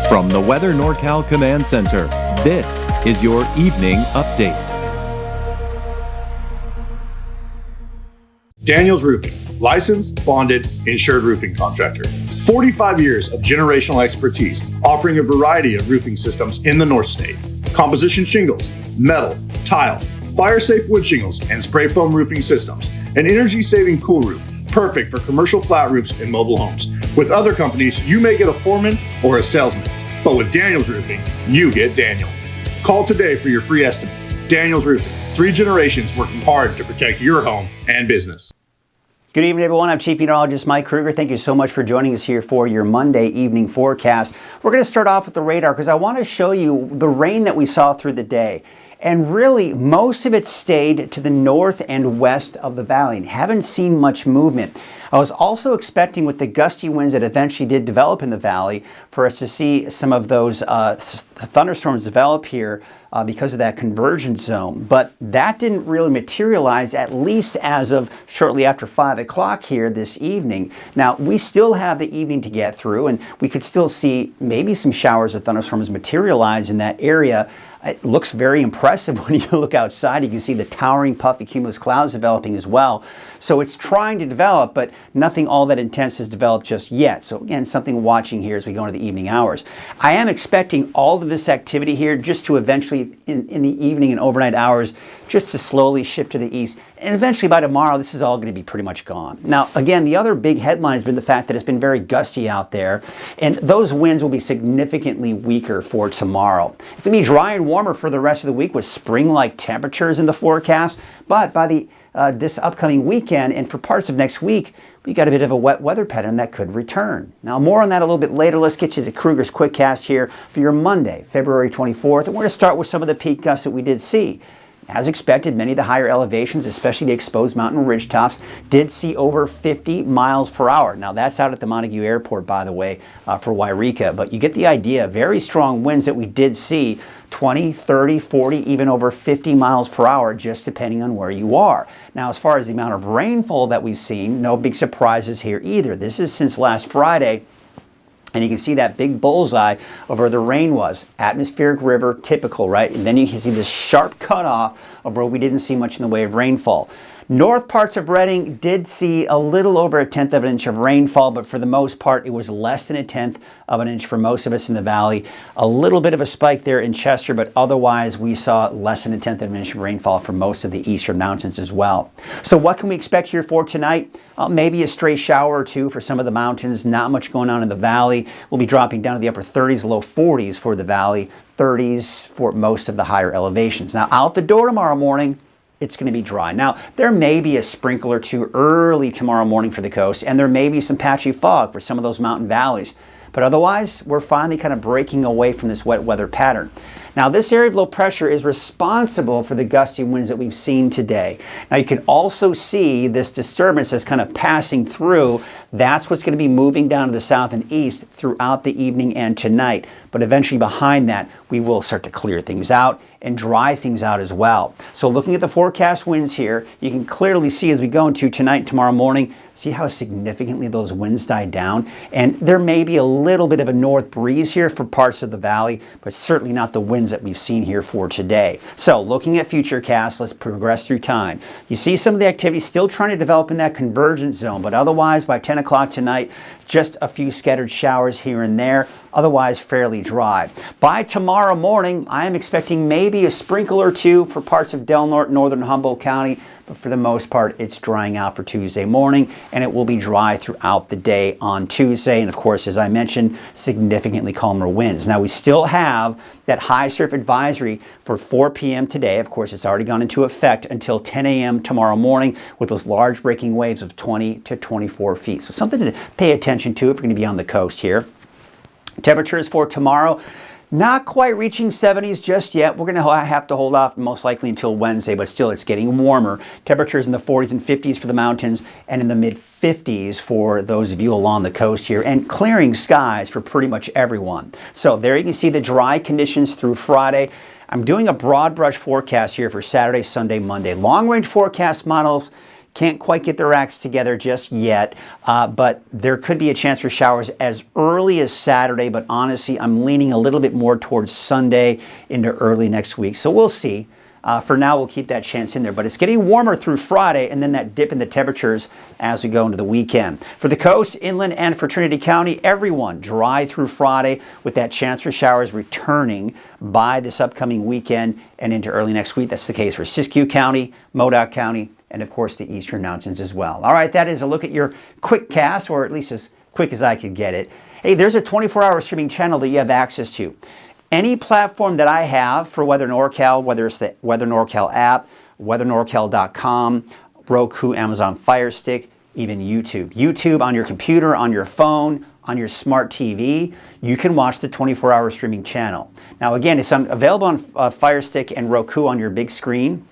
From the Weather NorCal Command Center, this is your Evening Update. Daniels Roofing, licensed, bonded, insured roofing contractor. 45 years of generational expertise, offering a variety of roofing systems in the North State. Composition shingles, metal, tile, fire-safe wood shingles, and spray foam roofing systems. An energy-saving cool roof, perfect for commercial flat roofs and mobile homes. With other companies, you may get a foreman or a salesman. But with Daniels Roofing, you get Daniel. Call today for your free estimate. Daniels Roofing, 3 generations working hard to protect your home and business. Good evening, everyone. I'm Chief Meteorologist Mike Krueger. Thank you so much for joining us here for your Monday evening forecast. We're going to start off with the radar because I want to show you the rain that we saw through the day. And really, most of it stayed to the north and west of the valley and haven't seen much movement. I was also expecting, with the gusty winds that eventually did develop in the valley, for us to see some of those thunderstorms develop here because of that convergence zone. But that didn't really materialize, at least as of shortly after 5 o'clock here this evening. Now, we still have the evening to get through, and we could still see maybe some showers of thunderstorms materialize in that area. It looks very impressive when you look outside. You can see the towering puffy cumulus clouds developing as well. So it's trying to develop, but nothing all that intense has developed just yet. So again, something watching here as we go into the evening hours. I am expecting all of this activity here just to eventually, in the evening and overnight hours, just to slowly shift to the east. And eventually by tomorrow, this is all going to be pretty much gone. Now, again, the other big headline has been the fact that it's been very gusty out there, and those winds will be significantly weaker for tomorrow. It's going to be dry and warmer for the rest of the week with spring-like temperatures in the forecast, but by this upcoming weekend and for parts of next week, we got a bit of a wet weather pattern that could return. Now, more on that a little bit later. Let's get you to Krueger's Quickcast here for your Monday, February 24th. And we're going to start with some of the peak gusts that we did see. As expected, many of the higher elevations, especially the exposed mountain ridgetops, did see over 50 miles per hour. Now, that's out at the Montague Airport, by the way, for Wairika. But you get the idea. Very strong winds that we did see, 20, 30, 40, even over 50 miles per hour, just depending on where you are. Now, as far as the amount of rainfall that we've seen, no big surprises here either. This is since last Friday. And you can see that big bullseye of where the rain was. Atmospheric river, typical, right? And then you can see this sharp cutoff of where we didn't see much in the way of rainfall. North parts of Redding did see a little over 1/10 of an inch of rainfall, but for the most part, it was less than 1/10 of an inch for most of us in the valley. A little bit of a spike there in Chester, but otherwise we saw less than 1/10 of an inch of rainfall for most of the eastern mountains as well. So what can we expect here for tonight? Maybe a stray shower or two for some of the mountains. Not much going on in the valley. We'll be dropping down to the upper 30s, low 40s for the valley, 30s for most of the higher elevations. Now, out the door tomorrow morning, it's going to be dry. Now, there may be a sprinkle or two early tomorrow morning for the coast, and there may be some patchy fog for some of those mountain valleys. But otherwise, we're finally kind of breaking away from this wet weather pattern. Now, this area of low pressure is responsible for the gusty winds that we've seen today. Now, you can also see this disturbance as kind of passing through. That's what's going to be moving down to the south and east throughout the evening and tonight. But eventually behind that, we will start to clear things out and dry things out as well. So looking at the forecast winds here, you can clearly see as we go into tonight and tomorrow morning, see how significantly those winds died down. And there may be a little bit of a north breeze here for parts of the valley, but certainly not the winds that we've seen here for today. So looking at Futurecast, let's progress through time. You see some of the activity still trying to develop in that convergence zone, but otherwise by 10 o'clock tonight, just a few scattered showers here and there, otherwise fairly dry. By tomorrow morning, I am expecting maybe a sprinkle or two for parts of Del Norte, northern Humboldt County, but for the most part, it's drying out for Tuesday morning, and it will be dry throughout the day on Tuesday. And of course, as I mentioned, significantly calmer winds. Now, we still have that high surf advisory for 4 p.m. today. Of course, it's already gone into effect until 10 a.m. tomorrow morning with those large breaking waves of 20 to 24 feet. So something to pay attention to if you're going to be on the coast here. Temperatures for tomorrow, not quite reaching 70s just yet. We're going to have to hold off most likely until Wednesday, but still it's getting warmer. Temperatures in the 40s and 50s for the mountains and in the mid-50s for those of you along the coast here, and clearing skies for pretty much everyone. So there you can see the dry conditions through Friday. I'm doing a broad brush forecast here for Saturday, Sunday, Monday. Long-range forecast models Can't quite get their acts together just yet, but there could be a chance for showers as early as Saturday, but honestly, I'm leaning a little bit more towards Sunday into early next week. So we'll see. For now, we'll keep that chance in there, but it's getting warmer through Friday and then that dip in the temperatures as we go into the weekend. For the coast, inland, and for Trinity County, everyone dry through Friday with that chance for showers returning by this upcoming weekend and into early next week. That's the case for Siskiyou County, Modoc County, and of course the Eastern Mountains as well. All right, that is a look at your quick cast, or at least as quick as I could get it. Hey, there's a 24-hour streaming channel that you have access to. Any platform that I have for Weather NorCal, whether it's the Weather NorCal app, weathernorcal.com, Roku, Amazon Fire Stick, even YouTube. YouTube on your computer, on your phone, on your smart TV, you can watch the 24-hour streaming channel. Now again, it's available on Fire Stick and Roku on your big screen.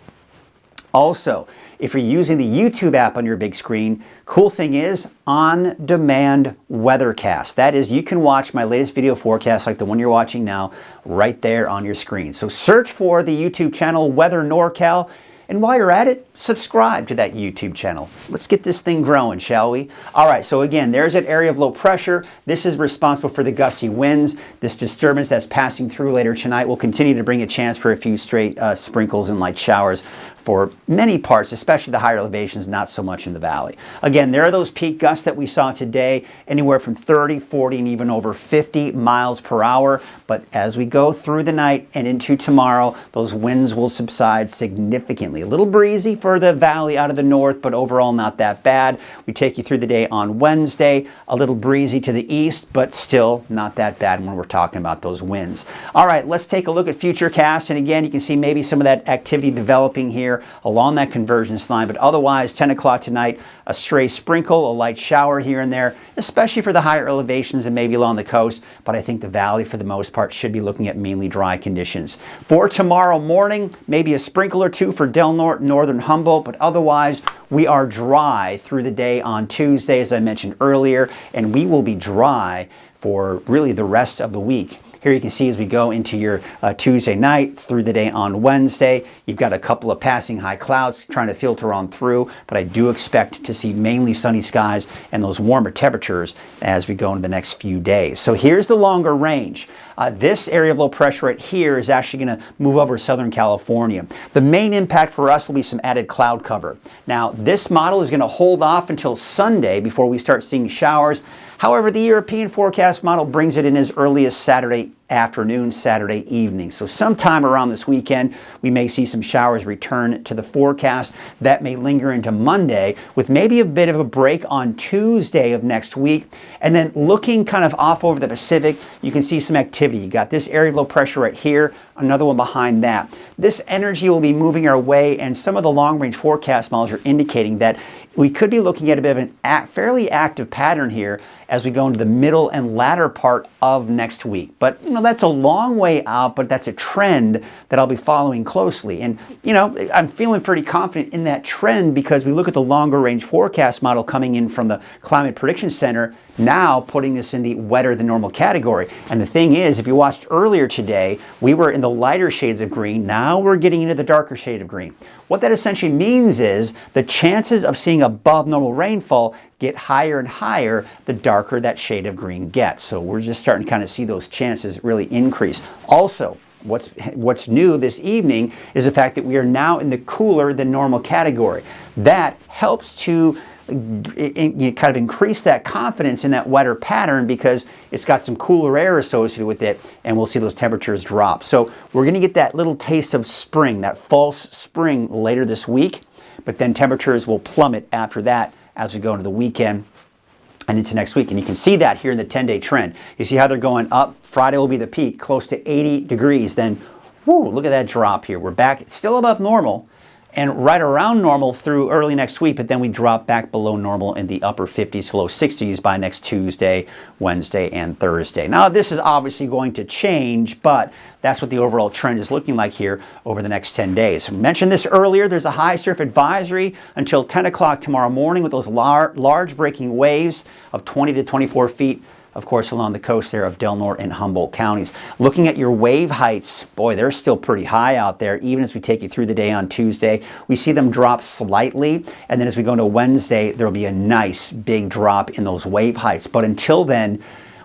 Also, if you're using the YouTube app on your big screen, cool thing is on-demand weathercast. That is, you can watch my latest video forecast like the one you're watching now right there on your screen. So search for the YouTube channel Weather NorCal, and while you're at it, subscribe to that YouTube channel. Let's get this thing growing, shall we? All right, so again, there's that area of low pressure. This is responsible for the gusty winds. This disturbance that's passing through later tonight will continue to bring a chance for a few straight sprinkles and light showers for many parts, especially the higher elevations, not so much in the valley. Again, there are those peak gusts that we saw today, anywhere from 30, 40, and even over 50 miles per hour. But as we go through the night and into tomorrow, those winds will subside significantly. A little breezy for the valley out of the north, but overall not that bad. We take you through the day on Wednesday, a little breezy to the east, but still not that bad when we're talking about those winds. All right, let's take a look at Futurecast. And again, you can see maybe some of that activity developing here along that convergence line, but otherwise 10 o'clock tonight, a stray sprinkle, a light shower here and there, especially for the higher elevations and maybe along the coast, but I think the valley for the most part should be looking at mainly dry conditions. For tomorrow morning, maybe a sprinkle or two for Del Norte, northern Humboldt, but otherwise we are dry through the day on Tuesday, as I mentioned earlier, and we will be dry for really the rest of the week. Here you can see as we go into your Tuesday night through the day on Wednesday, you've got a couple of passing high clouds trying to filter on through, but I do expect to see mainly sunny skies and those warmer temperatures as we go into the next few days. So here's the longer range. This area of low pressure right here is actually going to move over Southern California. The main impact for us will be some added cloud cover. Now, this model is going to hold off until Sunday before we start seeing showers. However, the European forecast model brings it in as early as Saturday afternoon, Saturday evening. So sometime around this weekend, we may see some showers return to the forecast. That may linger into Monday with maybe a bit of a break on Tuesday of next week. And then looking kind of off over the Pacific, you can see some activity. You got this area of low pressure right here, another one behind that. This energy will be moving our way, and some of the long-range forecast models are indicating that we could be looking at a bit of a fairly active pattern here as we go into the middle and latter part of next week. But, you know, that's a long way out, but that's a trend that I'll be following closely. And, you know, I'm feeling pretty confident in that trend because we look at the longer range forecast model coming in from the Climate Prediction Center, now putting us in the wetter than normal category. And the thing is, if you watched earlier today, we were in the lighter shades of green. Now we're getting into the darker shade of green. What that essentially means is the chances of seeing above normal rainfall get higher and higher the darker that shade of green gets. So we're just starting to kind of see those chances really increase. Also, what's new this evening is the fact that we are now in the cooler than normal category. That helps to kind of increase that confidence in that wetter pattern because it's got some cooler air associated with it, and we'll see those temperatures drop. So we're going to get that little taste of spring, that false spring later this week, but then temperatures will plummet after that as we go into the weekend and into next week. And you can see that here in the 10-day trend. You see how they're going up. Friday will be the peak, close to 80 degrees. Then, whoo, look at that drop here. We're back, still above normal, and right around normal through early next week, but then we drop back below normal in the upper 50s to low 60s by next Tuesday, Wednesday, and Thursday. Now, this is obviously going to change, but that's what the overall trend is looking like here over the next 10 days. I mentioned this earlier, there's a high surf advisory until 10 o'clock tomorrow morning with those large breaking waves of 20 to 24 feet of course, along the coast there of Del Norte and Humboldt counties. Looking at your wave heights, boy, they're still pretty high out there, even as we take you through the day on Tuesday. We see them drop slightly, and then as we go into Wednesday, there'll be a nice big drop in those wave heights. But until then,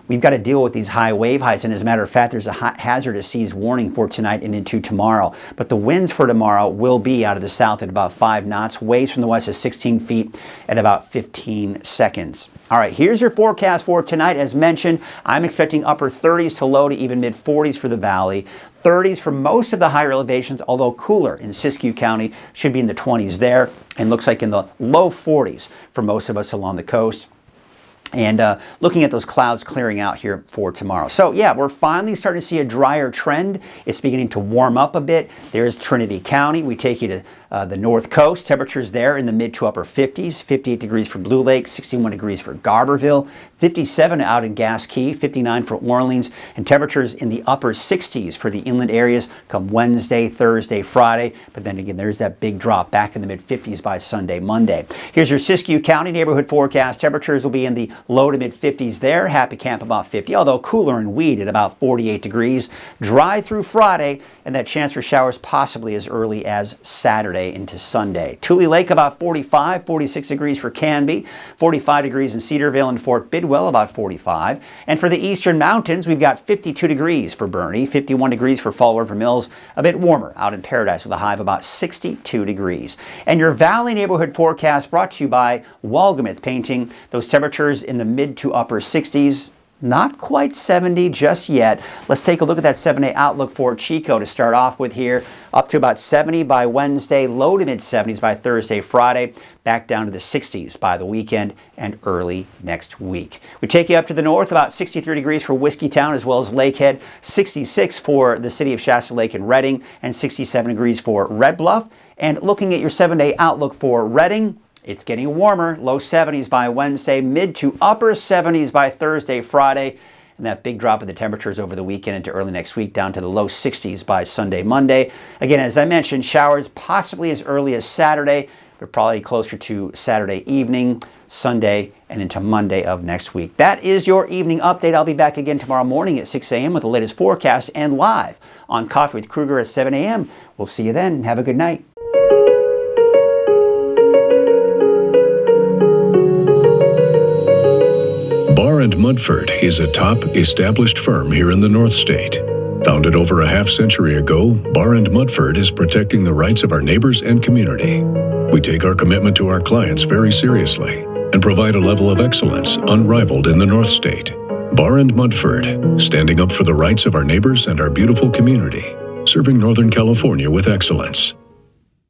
we've got to deal with these high wave heights, and as a matter of fact, there's a hazardous seas warning for tonight and into tomorrow. But the winds for tomorrow will be out of the south at about 5 knots, waves from the west at 16 feet at about 15 seconds. All right, here's your forecast for tonight. As mentioned, I'm expecting upper 30s to low to even mid 40s for the valley. 30s for most of the higher elevations, although cooler in Siskiyou County, should be in the 20s there, and looks like in the low 40s for most of us along the coast. And looking at those clouds clearing out here for tomorrow. So yeah, we're finally starting to see a drier trend. It's beginning to warm up a bit. There's Trinity County. We take you to the north coast. Temperatures there in the mid to upper 50s. 58 degrees for Blue Lake, 61 degrees for Garberville, 57 out in Gas Key, 59 for Orleans, and temperatures in the upper 60s for the inland areas come Wednesday, Thursday, Friday. But then again, there's that big drop back in the mid 50s by Sunday, Monday. Here's your Siskiyou County neighborhood forecast. Temperatures will be in the low to mid 50s there. Happy Camp about 50, although cooler in Weed at about 48 degrees. Dry through Friday, and that chance for showers possibly as early as Saturday into Sunday. Tule Lake about 45, 46 degrees for Canby, 45 degrees in Cedarville and Fort Bidwell, about 45. And for the eastern mountains, we've got 52 degrees for Bernie, 51 degrees for Fall River Mills, a bit warmer out in Paradise with a high of about 62 degrees. And your valley neighborhood forecast brought to you by Walgamith Painting. Those temperatures in the mid to upper 60s. Not quite 70 just yet. Let's take a look at that 7-day outlook for Chico to start off with here. Up to about 70 by Wednesday, low to mid 70s by Thursday, Friday, back down to the 60s by the weekend and early next week. We take you up to the north, about 63 degrees for Whiskeytown as well as Lakehead, 66 for the city of Shasta Lake and Redding, and 67 degrees for Red Bluff. And looking at your 7-day outlook for Redding, it's getting warmer, low 70s by Wednesday, mid to upper 70s by Thursday, Friday, and that big drop in the temperatures over the weekend into early next week down to the low 60s by Sunday, Monday. Again, as I mentioned, showers possibly as early as Saturday, but probably closer to Saturday evening, Sunday, and into Monday of next week. That is your evening update. I'll be back again tomorrow morning at 6 a.m. with the latest forecast and live on Coffee with Krueger at 7 a.m. We'll see you then. Have a good night. Barr & Mudford is a top, established firm here in the North State. Founded over a half-century ago, Barr & Mudford is protecting the rights of our neighbors and community. We take our commitment to our clients very seriously and provide a level of excellence unrivaled in the North State. Barr & Mudford, standing up for the rights of our neighbors and our beautiful community, serving Northern California with excellence.